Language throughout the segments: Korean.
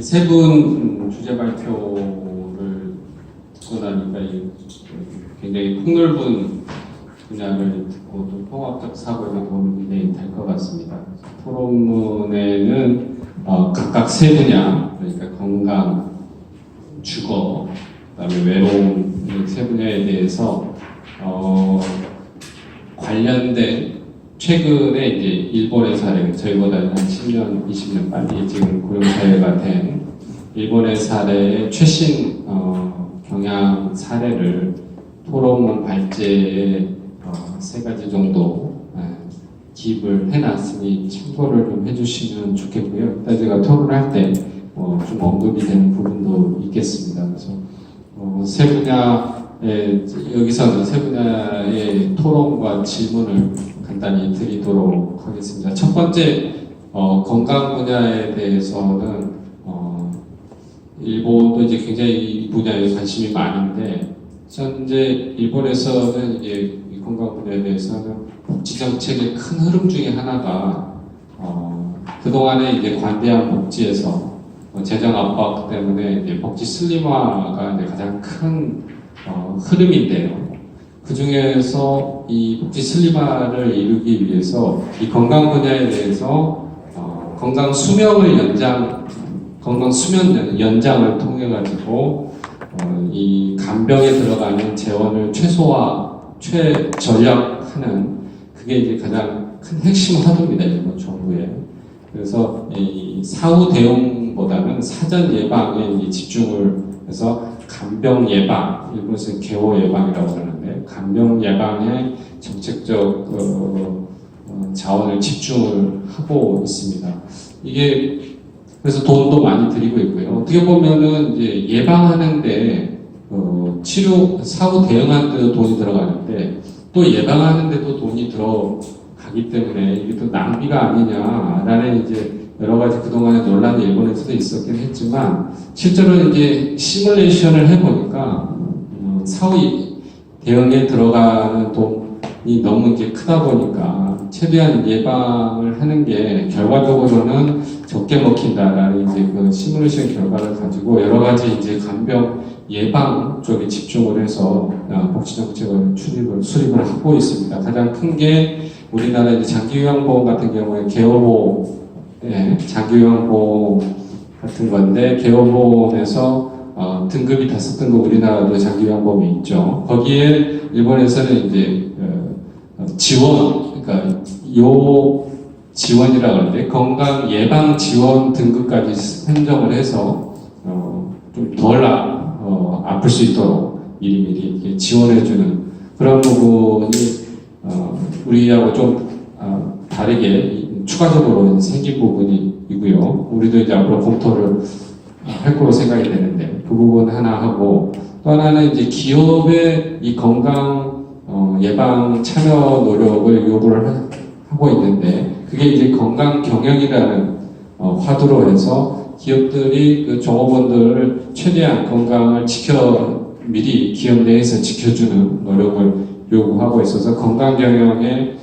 세 분 주제 발표를 듣고 나니까 굉장히 폭넓은 분야를 듣고 또 통합적 사고에 도움이 될 것 같습니다. 토론문에는 각각 세 분야, 그러니까 건강, 주거, 그다음에 외로움 세 분야에 대해서 관련된 최근에 이제 일본의 사례, 저희보다 한 10년, 20년 빨리 지금 고령사회가 된 일본의 사례의 최신 경향 사례를 토론문 발제에 세 가지 정도 기입을 해놨으니 참고를 좀 해주시면 좋겠고요. 이따 제가 토론할 때 좀 언급이 되는 부분도 있겠습니다. 그래서 세 분야에 여기서는 세 분야의 토론과 질문을 간단히 드리도록 하겠습니다. 첫 번째 건강 분야에 대해서는 일본도 이제 굉장히 이 분야에 관심이 많은데 현재 일본에서는 이제 이 건강 분야에 대해서는 복지 정책의 큰 흐름 중에 하나가 그동안에 이제 관대한 복지에서 재정 압박 때문에 이제 복지 슬림화가 이제 가장 큰 흐름인데요. 그 중에서 이 복지 슬림화를 이루기 위해서 이 건강 분야에 대해서 건강 수명을 건강 수면 연장을 통해 가지고 이 간병에 들어가는 재원을 최전략하는 그게 이제 가장 큰 핵심 화두입니다. 일본 정부에. 그래서 이 사후 대응보다는 사전 예방에 집중을 해서 간병 예방, 일본에서는 개호 예방이라고 하는데 간병 예방에 정책적 자원을 집중을 하고 있습니다. 이게 그래서 돈도 많이 들이고 있고요. 어떻게 보면은 이제 예방하는데 치료 사후 대응하는데도 돈이 들어가는데 또 예방하는데도 돈이 들어가기 때문에 이게 또 낭비가 아니냐라는 이제 여러 가지 그동안의 논란이 일본에서도 있었긴 했지만 실제로 이제 시뮬레이션을 해보니까 사후 대응에 들어가는 돈이 너무 이제 크다 보니까 최대한 예방을 하는 게 결과적으로는 적게 먹힌다라는 이제 그 시뮬레이션 결과를 가지고 여러 가지 이제 간병 예방 쪽에 집중을 해서 복지 정책을 수립을 하고 있습니다. 가장 큰 게 우리나라 이제 장기요양보험 같은 경우에 개호보험, 장기요양보험 같은 건데 개호보험에서 등급이 5등급 우리나라도 장기요양보험이 있죠. 거기에 일본에서는 이제 지원, 그러니까 지원이라고 하는데 건강 예방 지원 등급까지 선정을 해서 좀 덜 아플 수 있도록 미리미리 지원해주는 그런 부분이 우리하고 좀 다르게 추가적으로 생긴 부분이고요. 우리도 이제 앞으로 검토를 할 거로 생각이 되는데 그 부분 하나 하고 또 하나는 이제 기업의 이 건강 예방 참여 노력을 요구를 하고 있는데 그게 이제 건강 경영이라는 화두로 해서 기업들이 그 종업원들을 최대한 건강을 미리 기업 내에서 지켜주는 노력을 요구하고 있어서 건강 경영에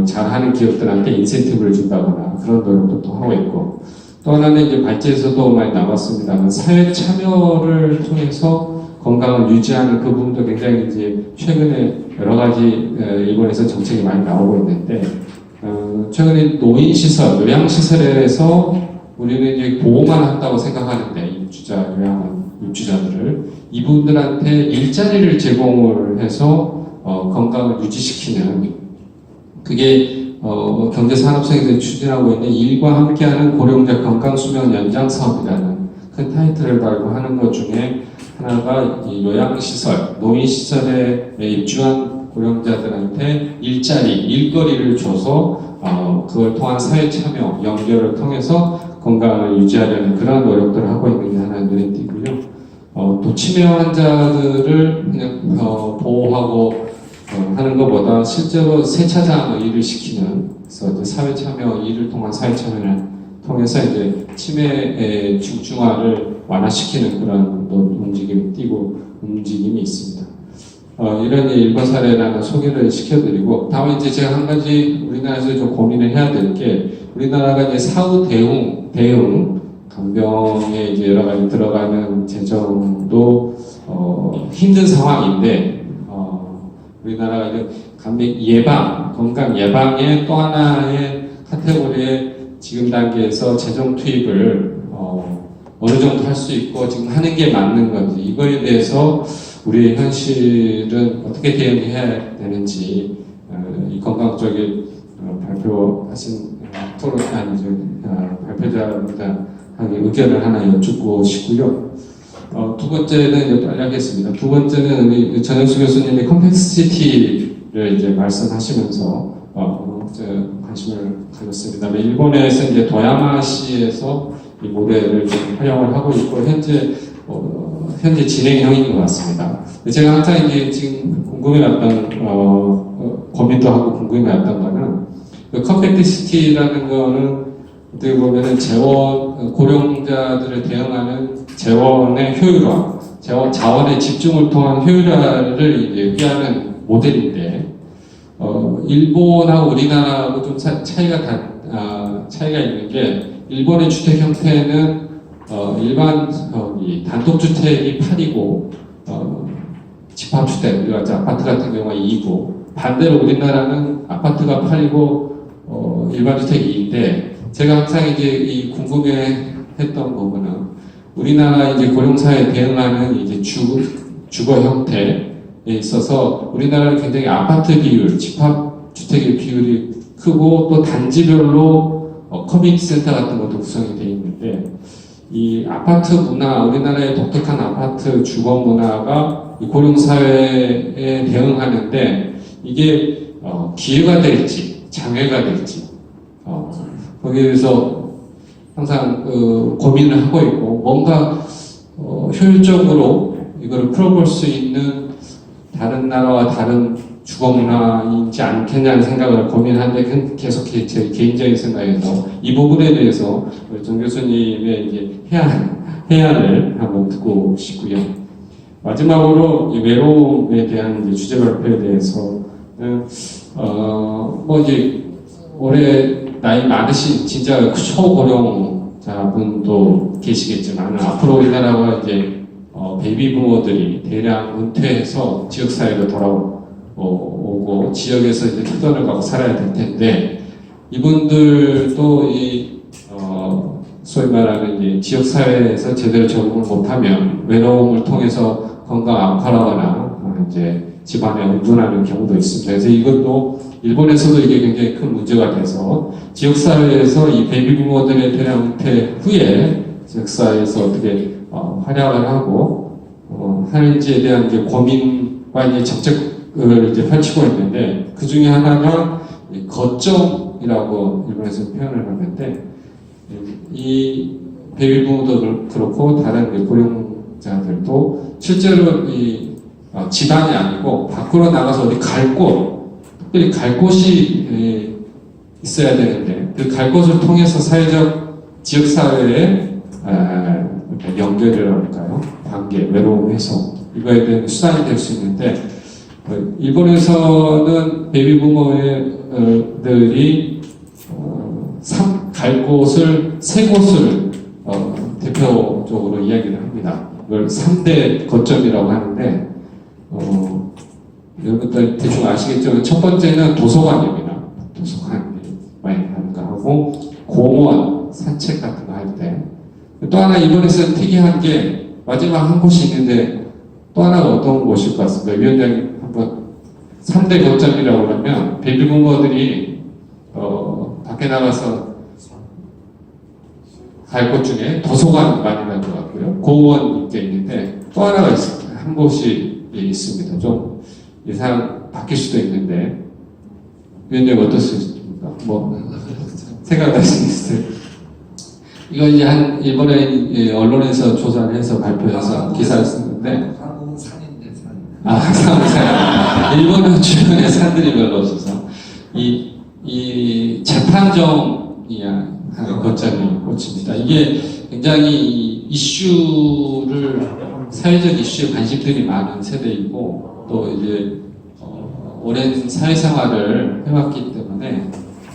잘하는 기업들한테 인센티브를 준다거나 그런 노력도 또 하고 있고 또 하나는 이제 발제에서도 많이 나왔습니다만 사회 참여를 통해서 건강을 유지하는 그 부분도 굉장히 이제 최근에 여러 가지 일본에서 정책이 많이 나오고 있는데 최근에 노인시설, 요양시설에서 우리는 이제 보호만 한다고 생각하는데 입주자들을 이분들한테 일자리를 제공을 해서 건강을 유지시키는 그게 경제산업성에서 추진하고 있는 일과 함께하는 고령자 건강수명 연장 사업이라는 큰 타이틀을 달고 하는 것 중에 하나가 이 요양시설, 노인시설에 입주한 고령자들한테 일거리를 줘서 그걸 통한 사회 참여, 연결을 통해서 건강을 유지하려는 그런 노력들을 하고 있는 게 하나 눈에 띄고요. 또 치매 환자들을 그냥 보호하고 하는 것보다 실제로 세차장 일을 시키는 그래서 이제 사회 참여 일을 통한 사회 참여를 통해서 이제 치매의 중증화를 완화시키는 그런 움직임이 있습니다. 이런 일본 사례라는 소개를 시켜드리고 다음에 이제 제가 한 가지 우리나라에서 좀 고민을 해야 될 게 우리나라가 이제 사후 대응 간병에 이제 여러 가지 들어가는 재정도 힘든 상황인데 우리나라가 이제 간병 예방, 건강 예방의 또 하나의 카테고리에 지금 단계에서 재정 투입을 어느 정도 할 수 있고 지금 하는 게 맞는 건지 이거에 대해서 우리의 현실은 어떻게 대응해야 되는지 이 건강 쪽에 발표하신 발표자분들에게 의견을 하나 여쭙고 싶고요. 두 번째는 이제 빨리 하겠습니다. 두 번째는 우리 전현수 교수님이 컴플렉시티를 이제 말씀하시면서 관심을 가졌습니다. 일본에서 이제 도야마시에서 이 모델을 좀 활용을 하고 있고 현재 진행형인 것 같습니다. 제가 항상 이제 지금 궁금해왔던 고민도 하고 궁금해왔던 거는 그 컴플렉시티라는 거는 어떻게 보면은 고령자들을 대응하는 재원의 효율화, 자원의 집중을 통한 효율화를 이제 위하는 모델인데, 일본하고 우리나라하고 좀 차이가 있는 게, 일본의 주택 형태는 일반 단독주택이 8이고, 집합주택, 아파트 같은 경우가 2이고, 반대로 우리나라는 아파트가 8이고, 일반 주택이 2인데, 제가 항상 이제 궁금해했던 부분은 우리나라 이제 고령사회에 대응하는 이제 주거 형태에 있어서 우리나라는 굉장히 아파트 비율, 집합 주택의 비율이 크고 또 단지별로 커뮤니티 센터 같은 것도 구성이 되어 있는데 이 아파트 문화, 우리나라의 독특한 아파트 주거 문화가 이 고령사회에 대응하는데 이게 기회가 될지 장애가 될지 거기에서 항상 고민을 하고 있고 뭔가 효율적으로 이걸 풀어볼 수 있는 다른 나라와 다른 주거 문화인지 않겠냐는 생각을 고민하는데 계속 제 개인적인 생각에서 이 부분에 대해서 우리 정 교수님의 이제 해안을 한번 듣고 싶고요. 마지막으로 이 외로움에 대한 이제 주제 발표에 대해서는 이제 올해 나이 많으신 진짜 초고령자분도 계시겠지만 앞으로 우리나라가 이제 베이비 부모들이 대량 은퇴해서 지역사회로 돌아오고 지역에서 이제 터전을 가고 살아야 될 텐데 이분들도 소위 말하는 이제 지역사회에서 제대로 적응을 못하면 외로움을 통해서 건강 악화하거나 이제 집안에 은둔하는 경우도 있습니다. 그래서 이것도 일본에서도 이게 굉장히 큰 문제가 돼서 지역사회에서 이 베이비 부모들의 대량 은퇴 후에 지역사회에서 어떻게 활약을 하고 하는지에 대한 이제 고민과 이제 정책을 이제 펼치고 있는데 그 중에 하나가 거점이라고 일본에서 표현을 하는데 이 베이비 부모도 그렇고 다른 고령자들도 실제로 집안이 아니고 밖으로 나가서 어디 특별히 갈 곳이 있어야 되는데 그 갈 곳을 통해서 사회적 지역사회에 연결이라고 할까요? 관계, 외로움 해소 이거에 대한 수단이 될 수 있는데 일본에서는 베이비 부모들이 갈 곳을 세 곳을 대표적으로 이야기를 합니다. 이걸 3대 거점이라고 하는데 여러분들 대충 아시겠죠? 첫 번째는 도서관입니다. 도서관 많이 가는가 하고 공원, 산책 같은 거 할 때 또 하나 일본에서 특이한 게 마지막 한 곳이 있는데 또 하나가 어떤 곳일 것 같습니다. 위원장님 한번 3대 거점이라고 하면 베이비 부모들이 밖에 나가서 갈 곳 중에 도서관 많이 갈 것 같고요. 공원 게 있는데 또 하나가 있습니다. 한 곳이 있습니다. 좀 예상 바뀔 수도 있는데 위원장님 어떻습니까? 생각나시겠어요? 이거 이제 이번에 언론에서 조사를 해서 발표해서 기사를 쓰는데 한국은 산인데 산. 산. 일본은 주변에 산들이 별로 없어서 이 재판정이야 하는 거점이 꽂힙니다. 이게 굉장히 사회적 이슈에 관심들이 많은 세대이고 또 이제 오랜 사회생활을 해왔기 때문에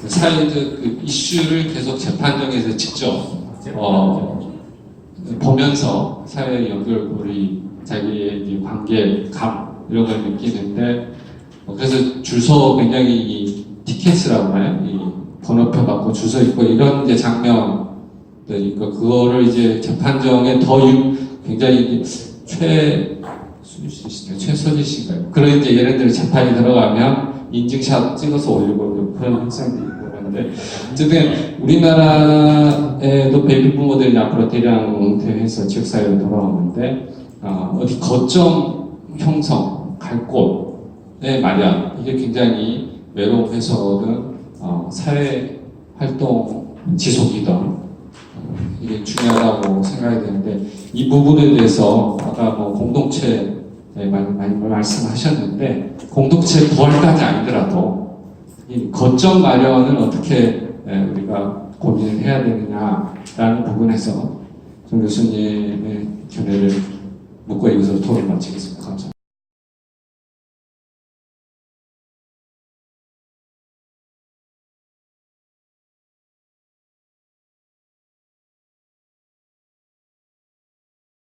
사회적 그 이슈를 계속 재판정에서 직접 보면서 사회 연결고리, 자기의 이 관계감 이런 걸 느끼는데 그래서 주소 굉장히 이 티켓이라고 하나요? 이 번호표 받고 주소 있고 이런 이제 장면들이니까 그거를 이제 재판정에 굉장히 최소지 씨인가요? 그런 이제 예를 들어 재판이 들어가면 인증샷 찍어서 올리고 그런 현상도 있고 그런데 어쨌든 우리나라에도 베이비 부모들이 앞으로 대량 은퇴해서 지역사회로 돌아오는데 어디 거점 형성, 갈 곳의 마련 이게 굉장히 외로움에서든 사회 활동 지속이든 이게 중요하다고 생각이 되는데 이 부분에 대해서 아까 뭐 공동체 많이 말씀하셨는데 공동체 부활까지 아니더라도 이 거점 마련을 어떻게 우리가 고민을 해야 되느냐라는 부분에서 정 교수님의 견해를 묻고 여기서 토론 마치겠습니다.